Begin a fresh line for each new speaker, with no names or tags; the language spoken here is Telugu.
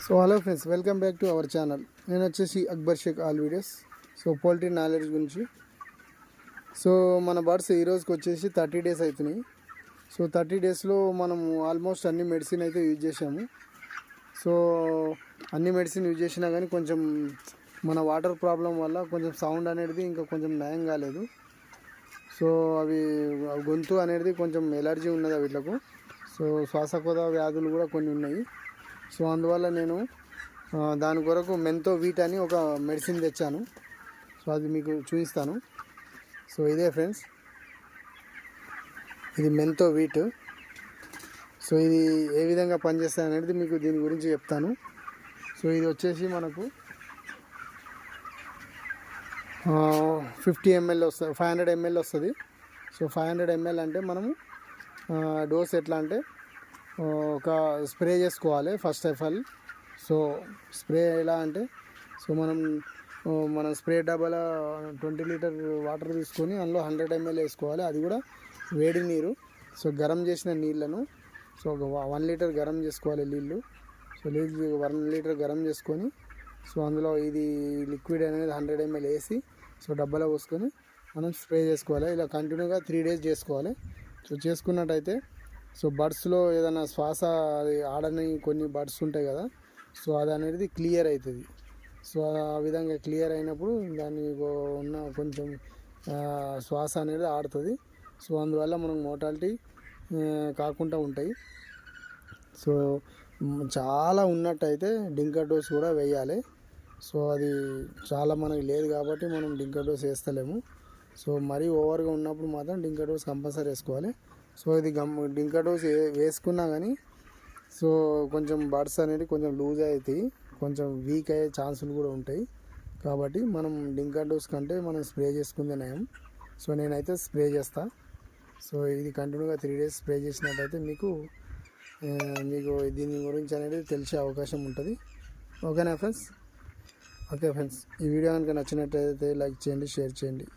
So hello friends, welcome back to our channel. నేను వచ్చేసి Akbar Sheikh all videos. So poultry knowledge గురించి. సో మన బర్డ్స్ ఈ రోజుకి వచ్చేసి 30 డేస్ అవుతున్నాయి. సో 30 డేస్లో మనము ఆల్మోస్ట్ అన్ని మెడిసిన్ అయితే యూజ్ చేసాము. సో అన్ని మెడిసిన్ యూజ్ చేసినా కానీ కొంచెం మన వాటర్ ప్రాబ్లం వల్ల కొంచెం సౌండ్ అనేది ఇంకా కొంచెం నయం కాలేదు. సో అవి గొంతు అనేది కొంచెం ఎలర్జీ ఉన్నది వీటికి. సో శ్వాసకోశ వ్యాధులు కూడా కొన్ని ఉన్నాయి. సో అందువల్ల నేను దాని కొరకు మెంతో వీట్ అని ఒక మెడిసిన్ తెచ్చాను. సో అది మీకు చూపిస్తాను. సో ఇదే ఫ్రెండ్స్, ఇది మెంతో వీట్. సో ఇది ఏ విధంగా పనిచేస్తుంది అనేది మీకు దీని గురించి చెప్తాను. సో ఇది వచ్చేసి మనకు 50 ml వస్తుంది, 500 ml వస్తుంది. సో 500 ml అంటే మనము డోస్ ఎట్లా అంటే ఒక స్ప్రే చేసుకోవాలి first of all. So spray ఎలా అంటే, సో మనం స్ప్రే డబ్బాలో 20 లీటర్ వాటర్ తీసుకొని అందులో 100 ml వేసుకోవాలి. అది కూడా వేడి నీరు. సో గరం చేసిన నీళ్ళను సో ఒక 1 లీటర్ గరం చేసుకోవాలి నీళ్ళు. సో 1 లీటర్ గరం చేసుకొని సో అందులో ఇది లిక్విడ్ అనేది 100 ml వేసి సో డబ్బాలో పోసుకొని మనం స్ప్రే చేసుకోవాలి. ఇలా కంటిన్యూగా 3 days చేసుకోవాలి. సో చేసుకున్నట్టయితే సో బర్డ్స్లో ఏదైనా శ్వాస అది ఆడని కొన్ని బర్డ్స్ ఉంటాయి కదా, సో అది అనేది క్లియర్ అవుతుంది. సో ఆ విధంగా క్లియర్ అయినప్పుడు దాన్ని ఉన్న కొంచెం శ్వాస అనేది ఆడుతుంది. సో అందువల్ల మనం మోర్టాలిటీ కాకుండా ఉంటాయి. సో చాలా ఉన్నట్టయితే డింకర్ డోస్ కూడా వేయాలి. సో అది చాలా మనకి లేదు కాబట్టి మనం డింకర్ డోస్ వేస్తలేము. సో మరీ ఓవర్గా ఉన్నప్పుడు మాత్రం డింకర్ డోస్ కంపల్సరీ వేసుకోవాలి. సో ఇది డింకర్ డోస్ వేసుకున్నా కానీ సో కొంచెం బర్డ్స్ అనేది కొంచెం లూజ్ అవుతాయి, కొంచెం వీక్ అయ్యే ఛాన్సులు కూడా ఉంటాయి. కాబట్టి మనం డింకర్ డోస్ కంటే మనం స్ప్రే చేసుకుందే నయం. సో నేనైతే స్ప్రే చేస్తా. సో ఇది కంటిన్యూగా 3 days స్ప్రే చేసినట్టయితే మీకు దీని గురించి అనేది తెలిసే అవకాశం ఉంటుంది. ఓకేనా ఫ్రెండ్స్? ఓకే ఫ్రెండ్స్, ఈ వీడియో కనుక నచ్చినట్టయితే లైక్ చేయండి, షేర్ చేయండి.